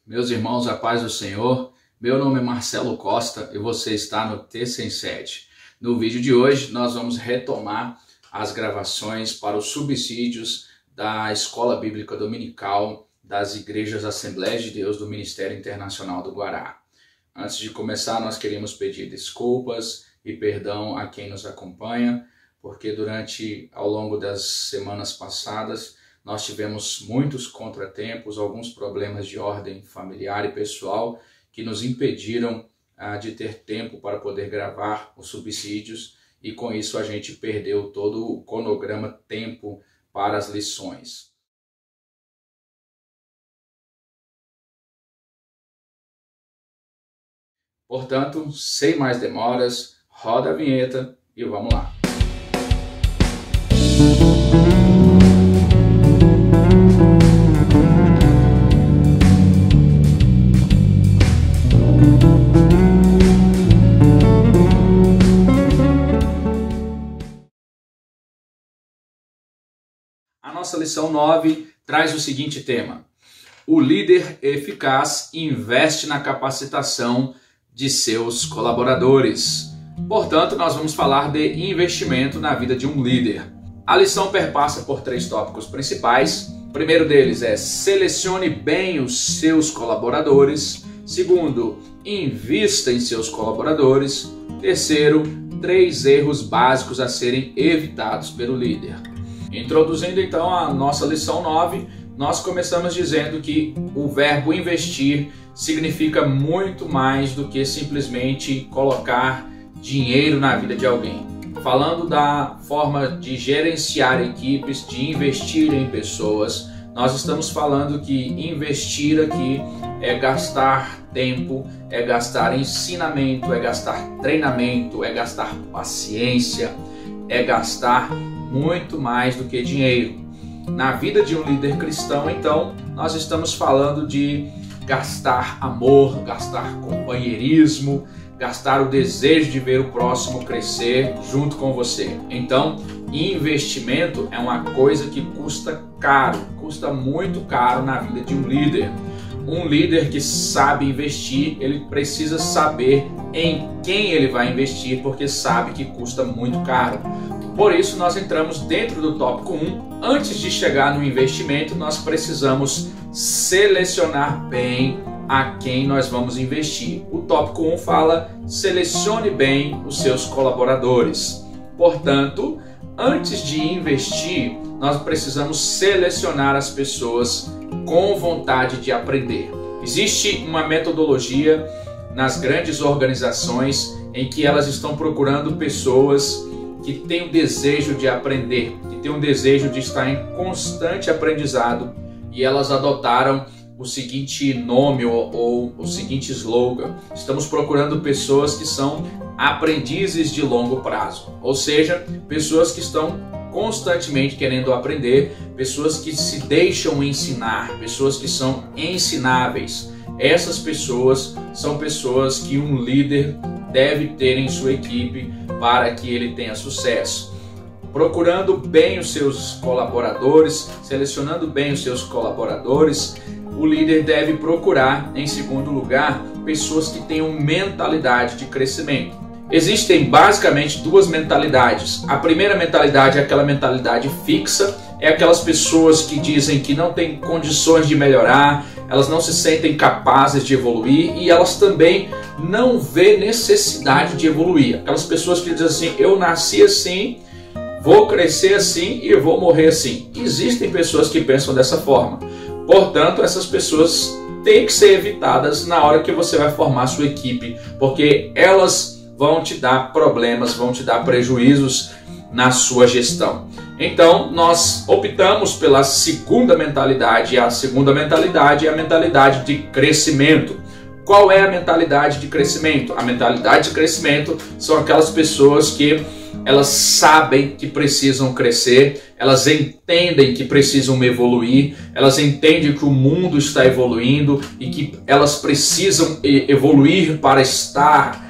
Meus irmãos, a paz do Senhor. Meu nome é Marcelo Costa e você está no T107. No vídeo de hoje nós vamos retomar as gravações para os subsídios da Escola Bíblica Dominical das Igrejas Assembleias de Deus do Ministério Internacional do Guará. Antes de começar, nós queríamos pedir desculpas e perdão a quem nos acompanha, porque ao longo das semanas passadas, nós tivemos muitos contratempos, alguns problemas de ordem familiar e pessoal que nos impediram de ter tempo para poder gravar os subsídios e com isso a gente perdeu todo o cronograma tempo para as lições. Portanto, sem mais demoras, roda a vinheta e vamos lá. A nossa lição 9 traz o seguinte tema: o líder eficaz investe na capacitação de seus colaboradores. Portanto, nós vamos falar de investimento na vida de um líder. A lição perpassa por 3 tópicos principais. O primeiro deles é: selecione bem os seus colaboradores. Segundo, invista em seus colaboradores. Terceiro, 3 erros básicos a serem evitados pelo líder. Introduzindo então a nossa lição 9, nós começamos dizendo que o verbo investir significa muito mais do que simplesmente colocar dinheiro na vida de alguém. Falando da forma de gerenciar equipes, de investir em pessoas, nós estamos falando que investir aqui é gastar tempo, é gastar ensinamento, é gastar treinamento, é gastar paciência, é gastar muito mais do que dinheiro. Na vida de um líder cristão, então, nós estamos falando de gastar amor, gastar companheirismo, gastar o desejo de ver o próximo crescer junto com você. Então, investimento é uma coisa que custa caro, custa muito caro na vida de um líder. Um líder que sabe investir, ele precisa saber em quem ele vai investir, porque sabe que custa muito caro. Por isso, nós entramos dentro do tópico 1. Antes de chegar no investimento, nós precisamos selecionar bem a quem nós vamos investir. O tópico 1 fala: selecione bem os seus colaboradores. Portanto, antes de investir, nós precisamos selecionar as pessoas com vontade de aprender. Existe uma metodologia nas grandes organizações em que elas estão procurando pessoas que têm o desejo de aprender, que têm o desejo de estar em constante aprendizado, e elas adotaram o seguinte nome ou o seguinte slogan: estamos procurando pessoas que são aprendizes de longo prazo, ou seja, pessoas que estão constantemente querendo aprender, pessoas que se deixam ensinar, pessoas que são ensináveis. Essas pessoas são pessoas que um líder deve ter em sua equipe para que ele tenha sucesso. Procurando bem os seus colaboradores, selecionando bem os seus colaboradores, o líder deve procurar, em segundo lugar, pessoas que tenham mentalidade de crescimento. Existem basicamente 2 mentalidades. A primeira mentalidade é aquela mentalidade fixa, é aquelas pessoas que dizem que não têm condições de melhorar, elas não se sentem capazes de evoluir e elas também não vê necessidade de evoluir. Aquelas pessoas que dizem assim: eu nasci assim, vou crescer assim e vou morrer assim. Existem pessoas que pensam dessa forma. Portanto, essas pessoas têm que ser evitadas na hora que você vai formar sua equipe, porque elas vão te dar problemas, vão te dar prejuízos na sua gestão. Então, nós optamos pela segunda mentalidade, e a segunda mentalidade é a mentalidade de crescimento. Qual é a mentalidade de crescimento? A mentalidade de crescimento são aquelas pessoas que elas sabem que precisam crescer, elas entendem que precisam evoluir, elas entendem que o mundo está evoluindo e que elas precisam evoluir para estar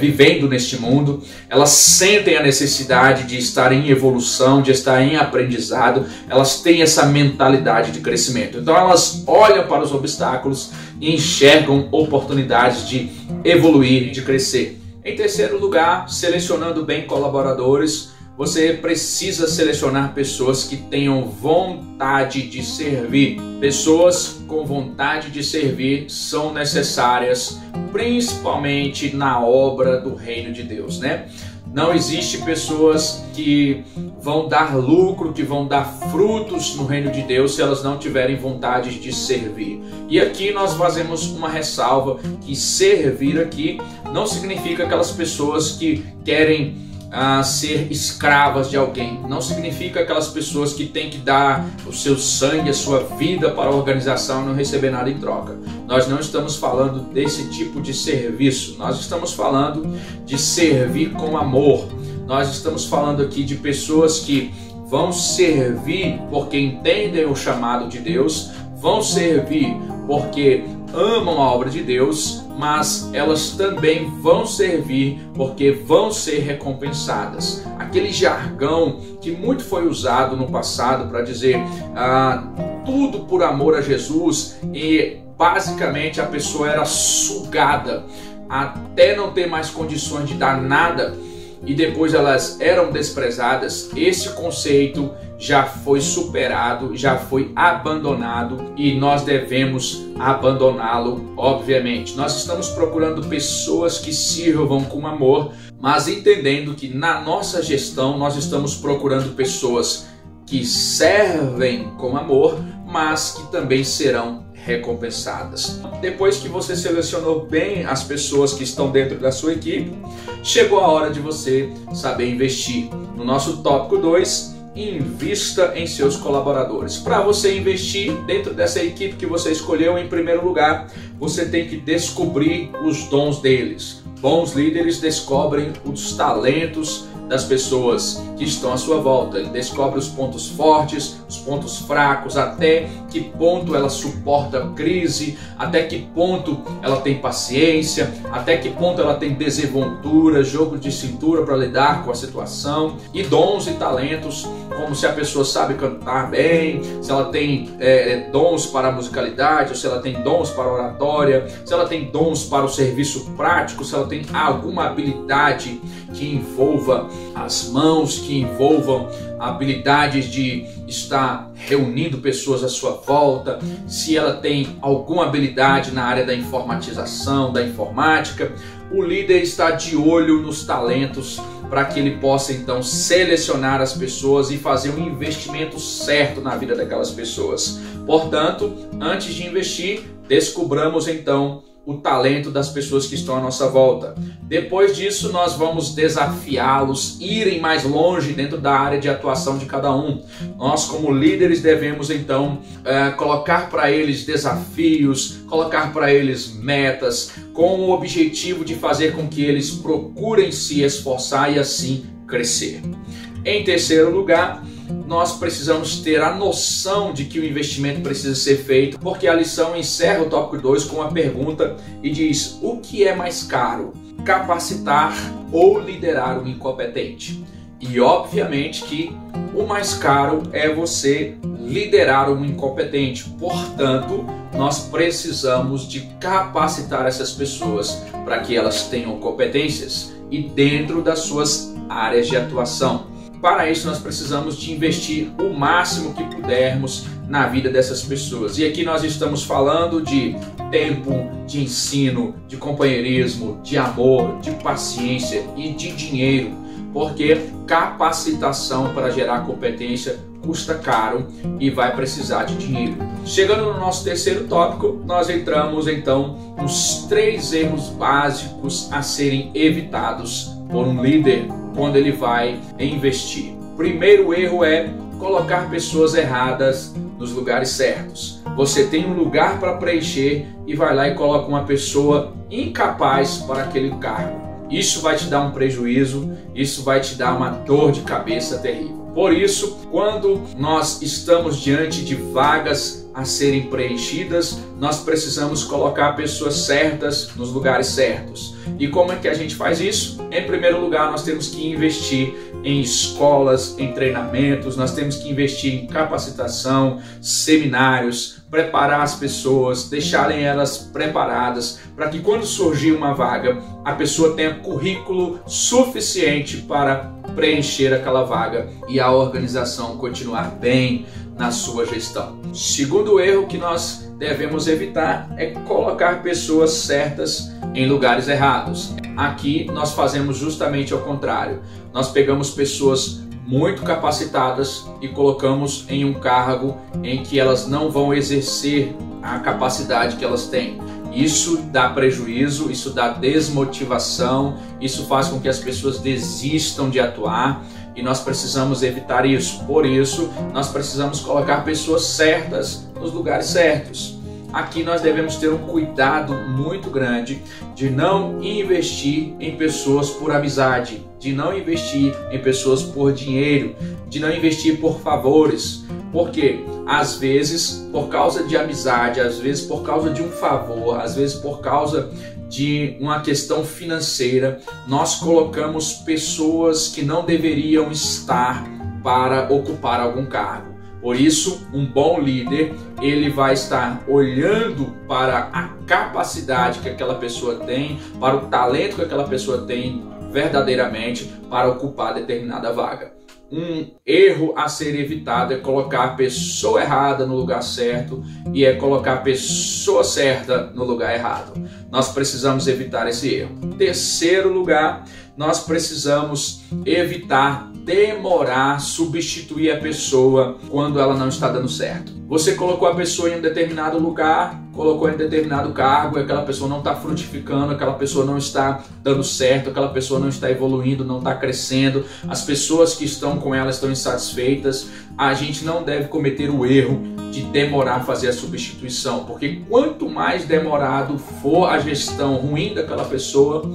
vivendo neste mundo, elas sentem a necessidade de estar em evolução, de estar em aprendizado, elas têm essa mentalidade de crescimento. Então elas olham para os obstáculos e enxergam oportunidades de evoluir, de crescer. Em terceiro lugar, selecionando bem colaboradores, você precisa selecionar pessoas que tenham vontade de servir. Pessoas com vontade de servir são necessárias, principalmente na obra do reino de Deus, né? Não existe pessoas que vão dar lucro, que vão dar frutos no reino de Deus se elas não tiverem vontade de servir. E aqui nós fazemos uma ressalva que servir aqui não significa aquelas pessoas que querem ser escravas de alguém. Não significa aquelas pessoas que têm que dar o seu sangue, a sua vida para a organização e não receber nada em troca. Nós não estamos falando desse tipo de serviço. Nós estamos falando de servir com amor. Nós estamos falando aqui de pessoas que vão servir porque entendem o chamado de Deus, vão servir porque amam a obra de Deus, mas elas também vão servir porque vão ser recompensadas. Aquele jargão que muito foi usado no passado para dizer tudo por amor a Jesus, e basicamente a pessoa era sugada até não ter mais condições de dar nada e depois elas eram desprezadas. Esse conceito já foi superado, já foi abandonado e nós devemos abandoná-lo, obviamente. Nós estamos procurando pessoas que sirvam com amor, mas entendendo que na nossa gestão nós estamos procurando pessoas que servem com amor, mas que também serão recompensadas. Depois que você selecionou bem as pessoas que estão dentro da sua equipe, chegou a hora de você saber investir. No nosso tópico 2, invista em seus colaboradores. Para você investir dentro dessa equipe que você escolheu, em primeiro lugar, você tem que descobrir os dons deles. Bons líderes descobrem os talentos das pessoas que estão à sua volta. Ele descobre os pontos fortes, os pontos fracos, até que ponto ela suporta a crise, até que ponto ela tem paciência, até que ponto ela tem desenvoltura, jogo de cintura para lidar com a situação, e dons e talentos, como se a pessoa sabe cantar bem, se ela tem dons para a musicalidade, ou se ela tem dons para a oratória, se ela tem dons para o serviço prático, se ela tem alguma habilidade que envolva as mãos, que envolvam habilidades de estar reunindo pessoas à sua volta, se ela tem alguma habilidade na área da informatização, da informática. O líder está de olho nos talentos para que ele possa então selecionar as pessoas e fazer um investimento certo na vida daquelas pessoas. Portanto, antes de investir, descobramos então o talento das pessoas que estão à nossa volta. Depois disso, nós vamos desafiá-los a irem mais longe dentro da área de atuação de cada um. Nós, como líderes, devemos então colocar para eles desafios, colocar para eles metas, com o objetivo de fazer com que eles procurem se esforçar e assim crescer. Em terceiro lugar, nós precisamos ter a noção de que o investimento precisa ser feito, porque a lição encerra o tópico 2 com uma pergunta e diz: o que é mais caro, capacitar ou liderar um incompetente? E obviamente que o mais caro é você liderar um incompetente. Portanto, nós precisamos de capacitar essas pessoas para que elas tenham competências e dentro das suas áreas de atuação. Para isso, nós precisamos de investir o máximo que pudermos na vida dessas pessoas. E aqui nós estamos falando de tempo, de ensino, de companheirismo, de amor, de paciência e de dinheiro. Porque capacitação para gerar competência custa caro e vai precisar de dinheiro. Chegando no nosso terceiro tópico, nós entramos então nos 3 erros básicos a serem evitados por um líder quando ele vai investir. Primeiro erro é colocar pessoas erradas nos lugares certos. Você tem um lugar para preencher e vai lá e coloca uma pessoa incapaz para aquele cargo. Isso vai te dar um prejuízo, isso vai te dar uma dor de cabeça terrível. Por isso, quando nós estamos diante de vagas a serem preenchidas, nós precisamos colocar pessoas certas nos lugares certos. E como é que a gente faz isso? Em primeiro lugar, nós temos que investir em escolas, em treinamentos, nós temos que investir em capacitação, seminários, preparar as pessoas, deixarem elas preparadas para que quando surgir uma vaga, a pessoa tenha currículo suficiente para preencher aquela vaga e a organização continuar bem na sua gestão. Segundo erro que nós devemos evitar é colocar pessoas certas em lugares errados. Aqui nós fazemos justamente ao contrário. Nós pegamos pessoas muito capacitadas e colocamos em um cargo em que elas não vão exercer a capacidade que elas têm. Isso dá prejuízo, isso dá desmotivação, isso faz com que as pessoas desistam de atuar e nós precisamos evitar isso. Por isso, nós precisamos colocar pessoas certas nos lugares certos. Aqui nós devemos ter um cuidado muito grande de não investir em pessoas por amizade, de não investir em pessoas por dinheiro, de não investir por favores. Porque às vezes, por causa de amizade, às vezes por causa de um favor, às vezes por causa de uma questão financeira, nós colocamos pessoas que não deveriam estar para ocupar algum cargo. Por isso, um bom líder, ele vai estar olhando para a capacidade que aquela pessoa tem, para o talento que aquela pessoa tem verdadeiramente para ocupar determinada vaga. Um erro a ser evitado é colocar a pessoa errada no lugar certo e é colocar a pessoa certa no lugar errado. Nós precisamos evitar esse erro. Terceiro lugar, nós precisamos evitar demorar substituir a pessoa quando ela não está dando certo. Você colocou a pessoa em um determinado lugar, colocou em determinado cargo, e aquela pessoa não está frutificando, aquela pessoa não está dando certo, aquela pessoa não está evoluindo, não está crescendo, as pessoas que estão com ela estão insatisfeitas. A gente não deve cometer o erro de demorar a fazer a substituição, porque quanto mais demorado for a gestão ruim daquela pessoa,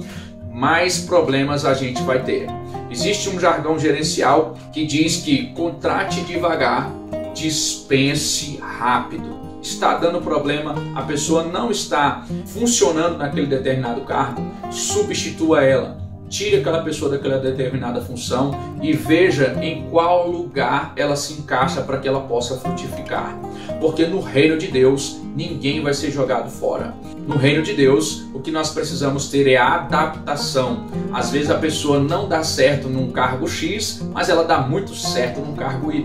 mais problemas a gente vai ter. Existe um jargão gerencial que diz que contrate devagar, dispense rápido. Está dando problema, a pessoa não está funcionando naquele determinado cargo, substitua ela. Tire aquela pessoa daquela determinada função e veja em qual lugar ela se encaixa para que ela possa frutificar. Porque no reino de Deus, ninguém vai ser jogado fora. No reino de Deus, o que nós precisamos ter é a adaptação. Às vezes a pessoa não dá certo num cargo X, mas ela dá muito certo num cargo Y.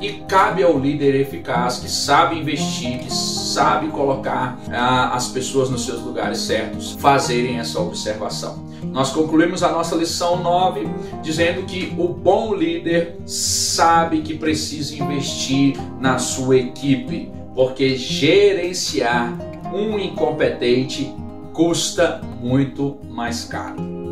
E cabe ao líder eficaz que sabe investir, que sabe colocar as pessoas nos seus lugares certos, fazerem essa observação. Nós concluímos a nossa lição 9 dizendo que o bom líder sabe que precisa investir na sua equipe, porque gerenciar um incompetente custa muito mais caro.